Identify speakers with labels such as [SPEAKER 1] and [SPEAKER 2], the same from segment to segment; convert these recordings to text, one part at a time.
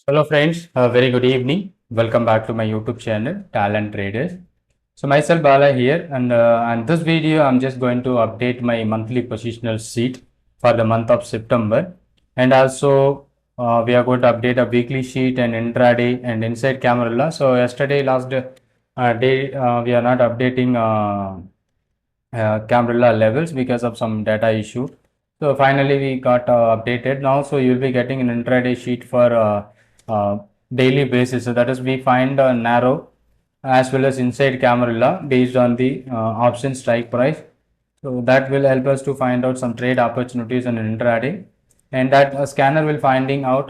[SPEAKER 1] Hello friends, very good evening. Welcome back to my YouTube channel, Talent Traders. So myself Bala here, and this video I'm just going to update my monthly positional sheet for the month of September, and also we are going to update a weekly sheet and intraday and inside Camarilla. So yesterday last day we are not updating Camarilla levels because of some data issue. So finally we got updated now. So you'll be getting an intraday sheet for daily basis. So that is we find a narrow as well as inside Camarilla based on the option strike price. So that will help us to find out some trade opportunities in intraday, and that scanner will finding out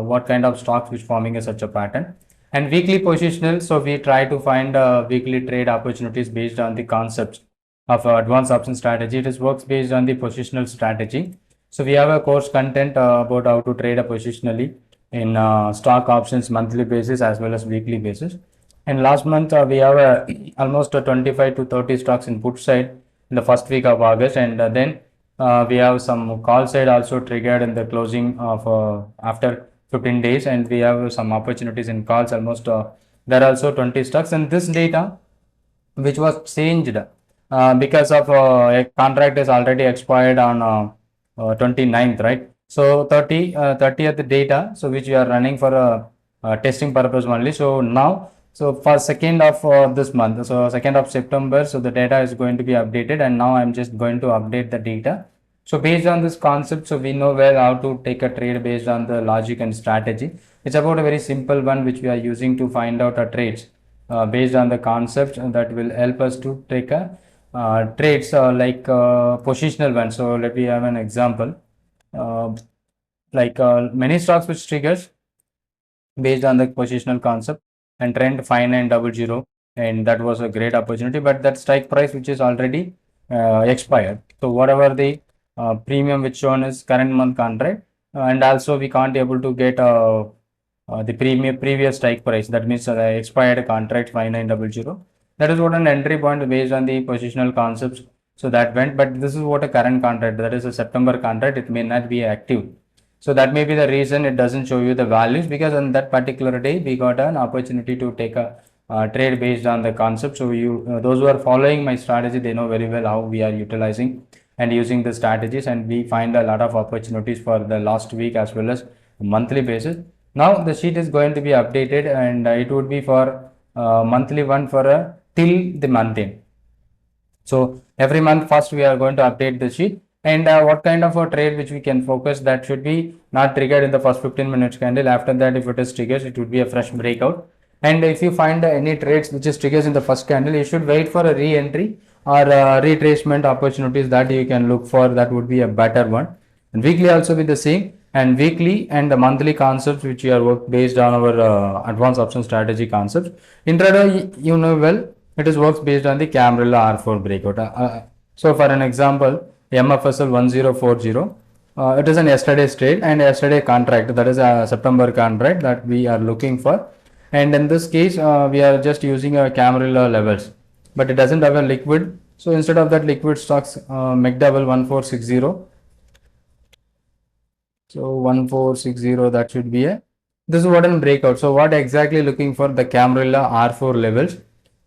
[SPEAKER 1] what kind of stocks which forming a such a pattern. And weekly positional, so we try to find weekly trade opportunities based on the concepts of advanced option strategy. It is works based on the positional strategy. So we have a course content about how to trade a positionally in stock options monthly basis as well as weekly basis. And last month we have almost 25 to 30 stocks in put side in the first week of August, and then we have some call side also triggered in the closing of after 15 days, and we have some opportunities in calls almost there are also 20 stocks. And this data which was changed because of a contract is already expired on 29th, right? So 30th data, so which we are running for a testing purpose only. So now, so for second of this month, so second of September, so the data is going to be updated, and now I'm just going to update the data. So based on this concept, so we know well how to take a trade based on the logic and strategy. It's about a very simple one which we are using to find out our trades based on the concept, and that will help us to take a trades like positional one. So let me have an example. Uh, like many stocks which triggers based on the positional concept, and trend 5900, and that was a great opportunity, but that strike price which is already expired. So whatever the premium which shown is current month contract, and also we can't able to get the premium previous strike price, that means the expired contract 5900. That is what an entry point based on the positional concepts. So that went, but this is what a current contract, that is a September contract, it may not be active. So that may be the reason it doesn't show you the values, because on that particular day we got an opportunity to take a trade based on the concept. So you those who are following my strategy, they know very well how we are utilizing and using the strategies, and we find a lot of opportunities for the last week as well as monthly basis. Now the sheet is going to be updated, and it would be for monthly one for till the month end. So every month first we are going to update the sheet, and what kind of a trade which we can focus, that should be not triggered in the first 15 minutes candle. After that, if it is triggers, it would be a fresh breakout. And if you find any trades which is triggers in the first candle, you should wait for a re-entry or retracement opportunities that you can look for. That would be a better one. And weekly also be the same, and weekly and the monthly concepts which we are work based on our advanced option strategy concepts. Intraday, you know well, it is works based on the Camarilla R4 breakout. So for an example, MFSL 1040, it is an yesterday's trade and yesterday contract, that is a September contract that we are looking for. And in this case, we are just using a Camarilla levels, but it doesn't have a liquid. So instead of that liquid stocks, McDouble 1460. So 1460, that should be a, this is what an breakout. So what exactly looking for the Camarilla R4 levels.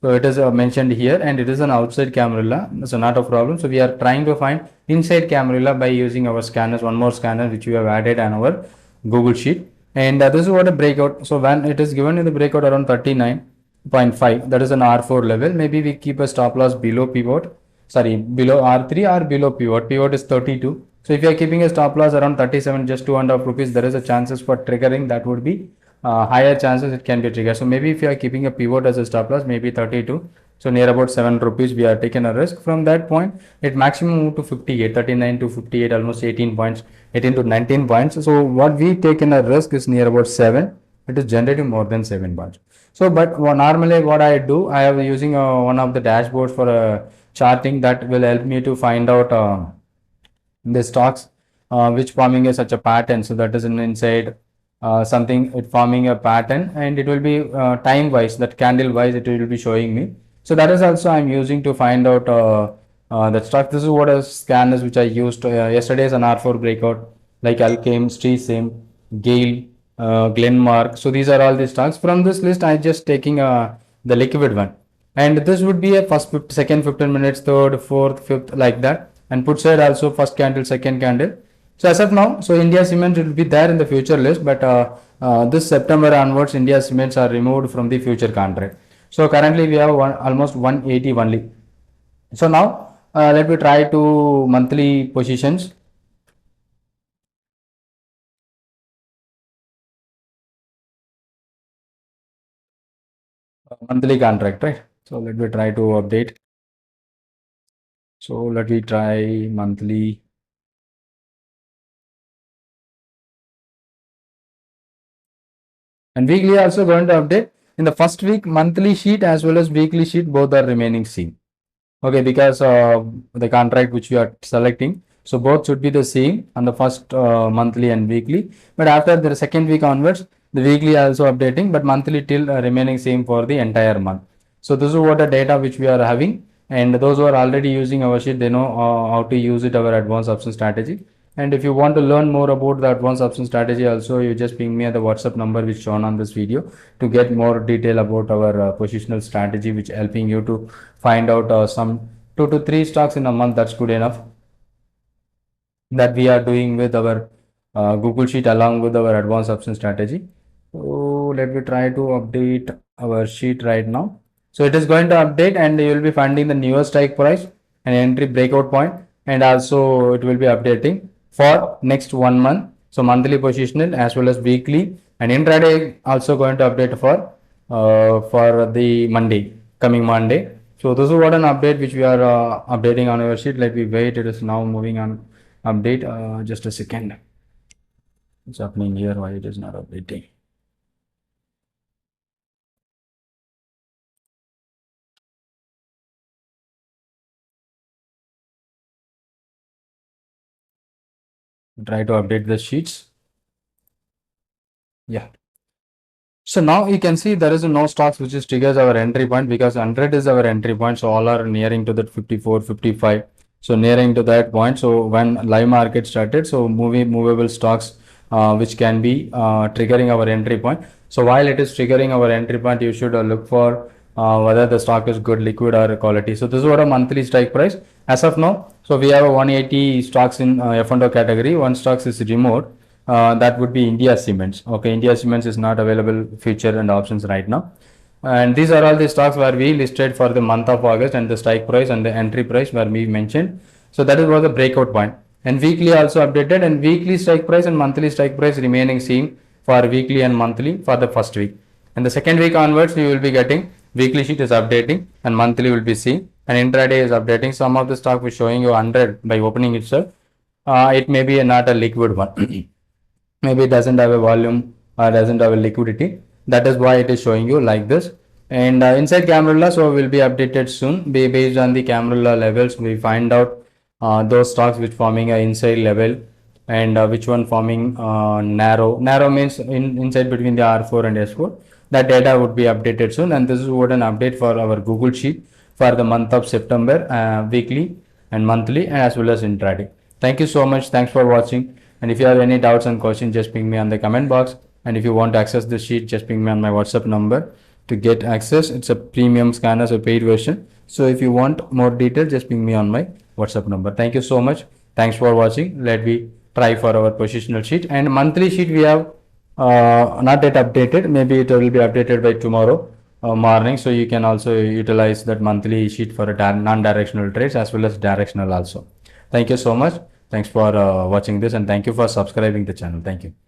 [SPEAKER 1] So it is mentioned here, and it is an outside Camarilla, so not a problem. So we are trying to find inside Camarilla by using our scanners, one more scanner which we have added on our Google Sheet. And this is what a breakout. So when it is given in the breakout around 39.5, that is an R4 level. Maybe we keep a stop loss below pivot, sorry, below R3 or below pivot. Pivot is 32. So if you are keeping a stop loss around 37, just 2.5 rupees, there is a chances for triggering, that would be higher chances it can be triggered. So maybe if you are keeping a pivot as a stop loss, maybe 32, so near about 7 rupees we are taking a risk. From that point, it maximum move to 58, 39 to 58, almost 18 points, 18 to 19 points. So what we take in a risk is near about 7. It is generating more than 7 points. So but normally what I do, I am using one of the dashboards for charting, that will help me to find out the stocks which forming such a pattern. So that is an inside something, it forming a pattern, and it will be time wise, that candle wise it will be showing me. So that is also I'm using to find out that stock. This is what a scanners which I used yesterday's an R4 breakout, like Alchem, Stream, Gale, Glenmark. So these are all the stocks. From this list, I just taking the liquid one. And this would be a first, second 15 minutes, third, fourth, fifth, like that. And put side also first candle, second candle. So as of now, so India Cements will be there in the future list, but this September onwards, India Cements are removed from the future contract. So currently we have almost 180 only. So now let me try to monthly positions. Monthly contract, right? So let me try to update. So let me try monthly. And weekly also going to update. In the first week, monthly sheet as well as weekly sheet, both are remaining same. Okay, because the contract which we are selecting, so both should be the same on the first monthly and weekly. But after the second week onwards, the weekly also updating, but monthly till remaining same for the entire month. So this is what the data which we are having, and those who are already using our sheet, they know how to use it, our advanced option strategy. And if you want to learn more about the advanced option strategy, also you just ping me at the WhatsApp number which shown on this video to get more detail about our positional strategy, which helping you to find out some 2 to 3 stocks in a month. That's good enough. That we are doing with our Google Sheet along with our advanced option strategy. So let me try to update our sheet right now. So it is going to update, and you will be finding the newest strike price and entry breakout point, and also it will be updating for next 1 month. So monthly positional as well as weekly, and intraday also going to update for the coming Monday. So this is what an update which we are updating on our sheet. Let me wait. It is now moving on update. Just a second. What's happening here? Why it is not updating? Try to update the sheets. Yeah. So now you can see there is no stocks which is triggers our entry point, because 100 is our entry point. So all are nearing to that 54, 55. So nearing to that point. So when live market started, so movable stocks which can be triggering our entry point. So while it is triggering our entry point, you should look for whether the stock is good, liquid or quality. So this is what a monthly strike price as of now. So we have a 180 stocks in F&O category. One stocks is removed. That would be India Cements. Okay, India Cements is not available future and options right now. And these are all the stocks where we listed for the month of August, and the strike price and the entry price where we mentioned. So that is was the breakout point. And weekly also updated, and weekly strike price and monthly strike price remaining same for weekly and monthly for the first week. And the second week onwards, we will be getting weekly sheet is updating and monthly will be seen, and intraday is updating. Some of the stock is showing you 100 by opening itself. It may be not a liquid one. Maybe it doesn't have a volume or doesn't have a liquidity. That is why it is showing you like this. And inside Camarilla, so will be updated soon. Based on the Camarilla levels, we find out those stocks which forming a inside level, and which one forming narrow. Narrow means inside between the R4 and S4. That data would be updated soon, and this is what an update for our Google Sheet for the month of September, weekly and monthly, as well as intraday. Thank you so much. Thanks for watching. And if you have any doubts and questions, just ping me on the comment box. And if you want to access the sheet, just ping me on my WhatsApp number to get access. It's a premium scanner, so paid version. So if you want more details, just ping me on my WhatsApp number. Thank you so much. Thanks for watching. Let me try for our positional sheet. And monthly sheet we have not yet updated. Maybe it will be updated by tomorrow morning. So you can also utilize that monthly sheet for a non-directional trades as well as directional also. Thank you so much. Thanks for watching this, and thank you for subscribing the channel. Thank you.